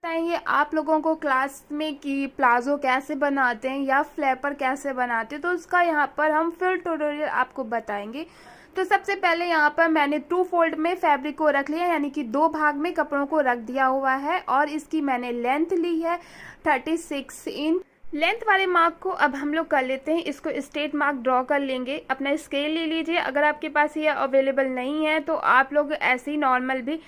बताएंगे आप लोगों को क्लास में कि प्लाजो कैसे बनाते हैं या फ्लैपर कैसे बनाते हैं, तो उसका यहाँ पर हम फुल ट्यूटोरियल आपको बताएंगे। तो सबसे पहले यहाँ पर मैंने 2 फोल्ड में फैब्रिक को रख लिया, यानी कि 2 भाग में कपड़ों को रख दिया हुआ है और इसकी मैंने लेंथ ली है 36 इंच। लेंथ वाले मार्क को अब हम लोग कर लेते हैं, इसको स्ट्रेट मार्क ड्रॉ कर लेंगे। अपना स्केल ले लीजिए, अगर आपके पास ये अवेलेबल नहीं है तो आप लोग ऐसे ही नॉर्मल भी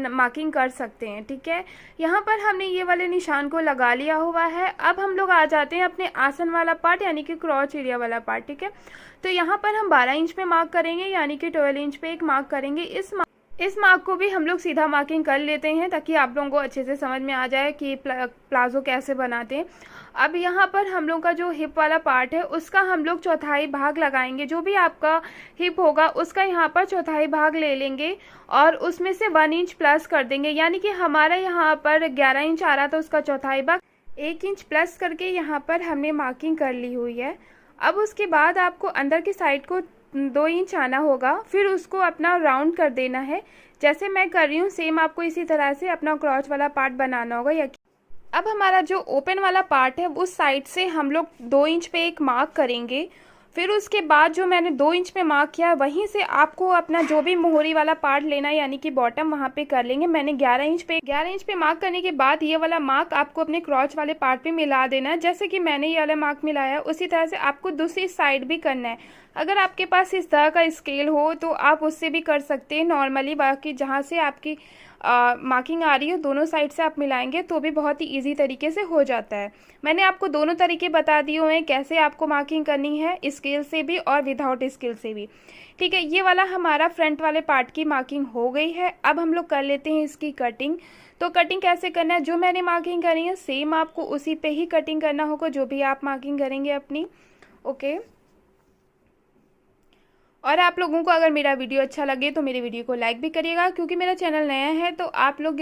मार्किंग कर सकते हैं। ठीक है, यहाँ पर हमने ये वाले निशान को लगा लिया हुआ है। अब हम लोग आ जाते हैं अपने आसन वाला पार्ट, यानी कि क्रॉच एरिया वाला पार्ट। ठीक है, तो यहाँ पर हम 12 इंच पे मार्क करेंगे, यानी कि 12 इंच पे एक मार्क करेंगे। इस मार्क को भी हम लोग सीधा मार्किंग कर लेते हैं ताकि आप लोगों को अच्छे से समझ में आ जाए कि प्लाजो कैसे बनाते हैं। अब यहाँ पर हम लोग का जो हिप वाला पार्ट है उसका हम लोग चौथाई भाग लगाएंगे। जो भी आपका हिप होगा उसका यहाँ पर चौथाई भाग ले लेंगे और उसमें से 1 इंच प्लस कर देंगे, यानी कि हमारा यहाँ पर 11 इंच आ रहा था, उसका चौथाई भाग 1 इंच प्लस करके यहाँ पर हमने मार्किंग कर ली हुई है। अब उसके बाद आपको अंदर की साइड को 2 इंच आना होगा, फिर उसको अपना राउंड कर देना है। जैसे मैं कर रही हूँ सेम आपको इसी तरह से अपना क्रॉच वाला पार्ट बनाना होगा। अब हमारा जो ओपन वाला पार्ट है उस साइड से हम लोग 2 इंच पे एक मार्क करेंगे। फिर उसके बाद जो मैंने 2 इंच पे मार्क किया वहीं से आपको अपना जो भी मोहरी वाला पार्ट लेना है, यानी कि बॉटम, वहाँ पे कर लेंगे। मैंने 11 इंच पे मार्क करने के बाद ये वाला मार्क आपको अपने क्रॉच वाले पार्ट पे मिला देना है। जैसे कि मैंने ये वाला मार्क मिलाया उसी तरह से आपको दूसरी साइड भी करना है। अगर आपके पास इस तरह का स्केल हो तो आप उससे भी कर सकते हैं नॉर्मली, बाकी जहाँ से आपकी मार्किंग आ रही है दोनों साइड से आप मिलाएंगे तो भी बहुत ही इजी तरीके से हो जाता है। मैंने आपको दोनों तरीके बता दिए हुए हैं कैसे आपको मार्किंग करनी है, स्केल से भी और विदाउट स्केल से भी। ठीक है, ये वाला हमारा फ्रंट वाले पार्ट की मार्किंग हो गई है। अब हम लोग कर लेते हैं इसकी कटिंग। तो कटिंग कैसे करना है, जो मैंने मार्किंग करी है सेम आपको उसी पे ही कटिंग करना होगा जो भी आप मार्किंग करेंगे अपनी। ओके, और आप लोगों को अगर मेरा वीडियो अच्छा लगे तो मेरे वीडियो को लाइक भी करिएगा, क्योंकि मेरा चैनल नया है तो आप लोग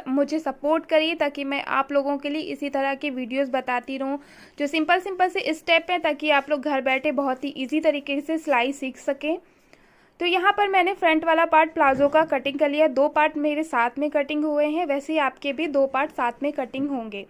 मुझे सपोर्ट करिए ताकि मैं आप लोगों के लिए इसी तरह के वीडियोस बताती रहूं जो सिंपल सिंपल से स्टेप हैं, ताकि आप लोग घर बैठे बहुत ही इजी तरीके से सिलाई सीख सकें। तो यहाँ पर मैंने फ्रंट वाला पार्ट प्लाजो का कटिंग कर लिया। 2 पार्ट मेरे साथ में कटिंग हुए हैं, वैसे ही आपके भी 2 पार्ट साथ में कटिंग होंगे।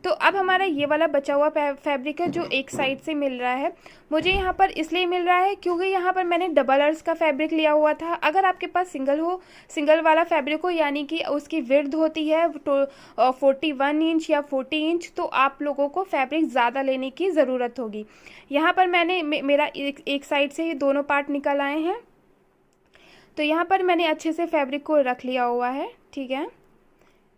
तो अब हमारा ये वाला बचा हुआ फैब्रिक है जो एक साइड से मिल रहा है। मुझे यहाँ पर इसलिए मिल रहा है क्योंकि यहाँ पर मैंने डबल अर्स का फैब्रिक लिया हुआ था। अगर आपके पास सिंगल वाला फैब्रिक हो, यानी कि उसकी विड्थ होती है तो 41 इंच या 40 इंच, तो आप लोगों को फैब्रिक ज़्यादा लेने की ज़रूरत होगी। यहाँ पर मैंने मेरा एक साइड से ही दोनों पार्ट निकल आए हैं, तो यहाँ पर मैंने अच्छे से फैब्रिक को रख लिया हुआ है। ठीक है,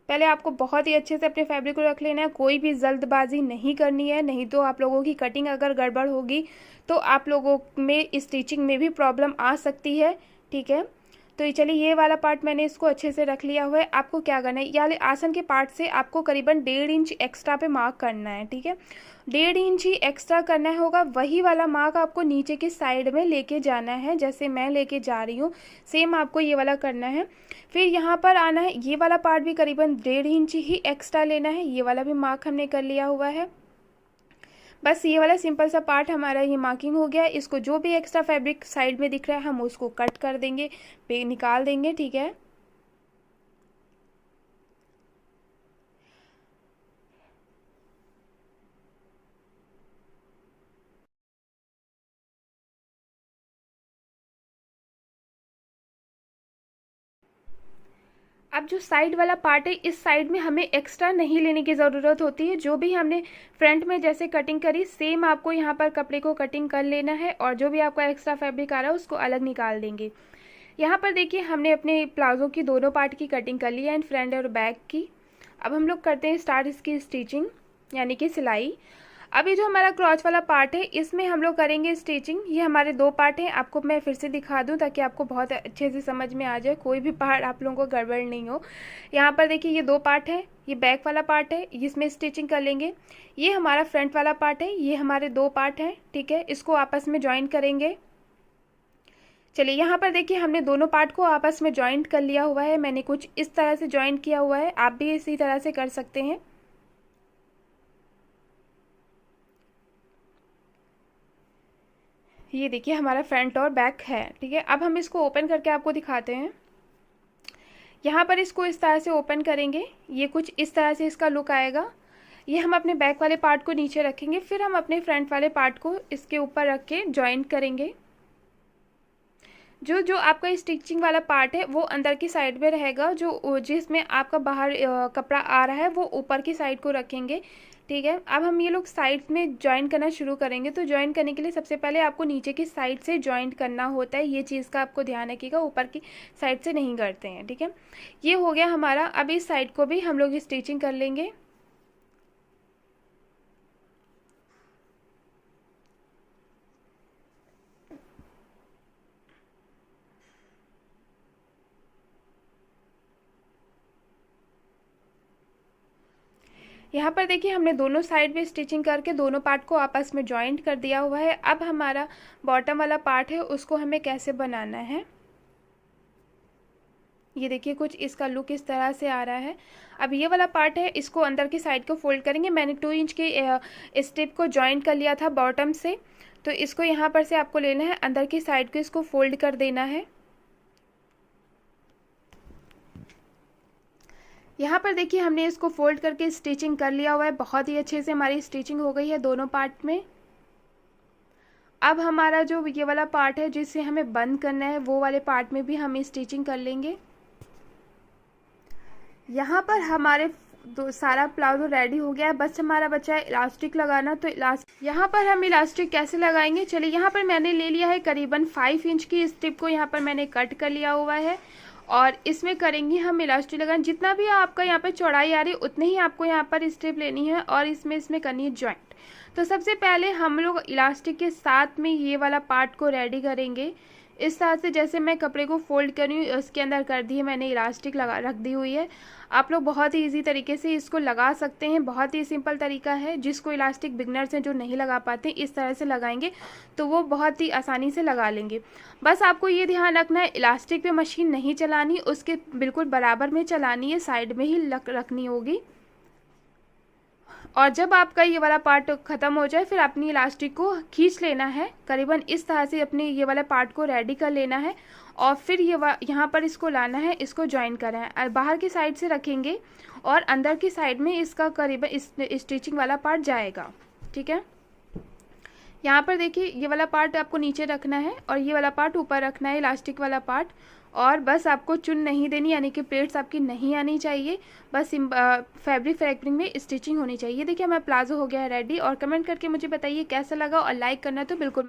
पहले आपको बहुत ही अच्छे से अपने फैब्रिक को रख लेना है, कोई भी जल्दबाजी नहीं करनी है, नहीं तो आप लोगों की कटिंग अगर गड़बड़ होगी तो आप लोगों में स्टिचिंग में भी प्रॉब्लम आ सकती है। ठीक है, तो चलिए ये वाला पार्ट मैंने इसको अच्छे से रख लिया हुआ है। आपको क्या करना है, यानी आसन के पार्ट से आपको करीबन 1.5 इंच एक्स्ट्रा पे मार्क करना है। ठीक है, 1.5 इंच ही एक्स्ट्रा करना होगा, वही वाला मार्क आपको नीचे की साइड में लेके जाना है, जैसे मैं लेके जा रही हूँ सेम आपको ये वाला करना है। फिर यहाँ पर आना है, ये वाला पार्ट भी करीबन 1.5 इंच ही एक्स्ट्रा लेना है। ये वाला भी मार्क हमने कर लिया हुआ है। बस ये वाला सिंपल सा पार्ट हमारा ये मार्किंग हो गया। इसको जो भी एक्स्ट्रा फैब्रिक साइड में दिख रहा है हम उसको कट कर देंगे, निकाल देंगे। ठीक है, अब जो साइड वाला पार्ट है इस साइड में हमें एक्स्ट्रा नहीं लेने की ज़रूरत होती है। जो भी हमने फ्रंट में जैसे कटिंग करी सेम आपको यहाँ पर कपड़े को कटिंग कर लेना है, और जो भी आपका एक्स्ट्रा फैब्रिक आ रहा है उसको अलग निकाल देंगे। यहाँ पर देखिए हमने अपने प्लाजो की दोनों पार्ट की कटिंग कर ली है, एंड फ्रंट और बैक की। अब हम लोग करते हैं स्टार्ट इसकी स्टिचिंग, यानी कि सिलाई। अभी जो हमारा क्रॉच वाला पार्ट है इसमें हम लोग करेंगे स्टिचिंग। ये हमारे 2 पार्ट हैं, आपको मैं फिर से दिखा दूं ताकि आपको बहुत अच्छे से समझ में आ जाए, कोई भी पार्ट आप लोगों को गड़बड़ नहीं हो। यहाँ पर देखिए ये 2 पार्ट है, ये बैक वाला पार्ट है, इसमें स्टिचिंग कर लेंगे। ये हमारा फ्रंट वाला पार्ट है, ये हमारे 2 पार्ट हैं। ठीक है, इसको आपस में ज्वाइन करेंगे। चलिए यहाँ पर देखिए हमने दोनों पार्ट को आपस में ज्वाइंट कर लिया हुआ है। मैंने कुछ इस तरह से ज्वाइंट किया हुआ है, आप भी इसी तरह से कर सकते हैं। ये देखिए हमारा फ्रंट और बैक है। ठीक है, अब हम इसको ओपन करके आपको दिखाते हैं। यहाँ पर इसको इस तरह से ओपन करेंगे, ये कुछ इस तरह से इसका लुक आएगा। ये हम अपने बैक वाले पार्ट को नीचे रखेंगे, फिर हम अपने फ्रंट वाले पार्ट को इसके ऊपर रख के जॉइंट करेंगे। जो आपका स्टिचिंग वाला पार्ट है वो अंदर की साइड में रहेगा, जो जिसमें आपका बाहर कपड़ा आ रहा है वो ऊपर की साइड को रखेंगे। ठीक है, अब हम ये लोग साइड में ज्वाइन करना शुरू करेंगे। तो ज्वाइन करने के लिए सबसे पहले आपको नीचे की साइड से ज्वाइंट करना होता है, ये चीज़ का आपको ध्यान रखिएगा, ऊपर की साइड से नहीं करते हैं। ठीक है, ये हो गया हमारा। अब इस साइड को भी हम लोग स्टिचिंग कर लेंगे। यहाँ पर देखिए हमने दोनों साइड में स्टिचिंग करके दोनों पार्ट को आपस में जॉइंट कर दिया हुआ है। अब हमारा बॉटम वाला पार्ट है उसको हमें कैसे बनाना है, ये देखिए कुछ इसका लुक इस तरह से आ रहा है। अब ये वाला पार्ट है, इसको अंदर की साइड को फोल्ड करेंगे। मैंने 2 इंच के स्ट्रिप को जॉइंट कर लिया था बॉटम से, तो इसको यहाँ पर से आपको लेना है, अंदर की साइड को इसको फोल्ड कर देना है। यहाँ पर देखिए हमने इसको फोल्ड करके स्टिचिंग कर लिया हुआ है, बहुत ही अच्छे से हमारी स्टिचिंग हो गई है दोनों पार्ट में। अब हमारा जो ये वाला पार्ट है जिससे हमें बंद करना है, वो वाले पार्ट में भी हम स्टिचिंग कर लेंगे। यहाँ पर हमारे सारा प्लाजो रेडी हो गया है, बस हमारा बचा है इलास्टिक लगाना। तो यहाँ पर हम इलास्टिक कैसे लगाएंगे, चलिए यहाँ पर मैंने ले लिया है करीबन 5 इंच की स्ट्रिप को, यहाँ पर मैंने कट कर लिया हुआ है और इसमें करेंगे हम इलास्टिक लगाना। जितना भी आपका यहाँ पर चौड़ाई आ रही है उतनी ही आपको यहाँ पर स्ट्रिप लेनी है और इसमें करनी है जॉइंट। तो सबसे पहले हम लोग इलास्टिक के साथ में ये वाला पार्ट को रेडी करेंगे इस तरह से। जैसे मैं कपड़े को फोल्ड कर रही हूँ उसके अंदर कर दी है मैंने इलास्टिक रख दी हुई है। आप लोग बहुत ही इजी तरीके से इसको लगा सकते हैं, बहुत ही सिंपल तरीका है। जिसको इलास्टिक बिगनर्स हैं जो नहीं लगा पाते, इस तरह से लगाएंगे तो वो बहुत ही आसानी से लगा लेंगे। बस आपको ये ध्यान रखना है इलास्टिक पे मशीन नहीं चलानी, उसके बिल्कुल बराबर में चलानी है, साइड में ही रखनी होगी। और जब आपका ये वाला पार्ट ख़त्म हो जाए फिर अपनी इलास्टिक को खींच लेना है, करीबन इस तरह से अपने ये वाला पार्ट को रेडी कर लेना है और फिर यहाँ पर इसको लाना है, इसको ज्वाइन करना है। बाहर की साइड से रखेंगे और अंदर की साइड में इसका करीबन इस स्टिचिंग वाला पार्ट जाएगा। ठीक है, यहाँ पर देखिए ये वाला पार्ट आपको नीचे रखना है और ये वाला पार्ट ऊपर रखना है, इलास्टिक वाला पार्ट। और बस आपको चुन नहीं देनी, यानी कि प्लेट्स आपकी नहीं आनी चाहिए, बस फैब्रिक फैब्रिक में स्टिचिंग होनी चाहिए। देखिए हमारा प्लाजो हो गया है रेडी। और कमेंट करके मुझे बताइए कैसा लगा और लाइक करना तो बिल्कुल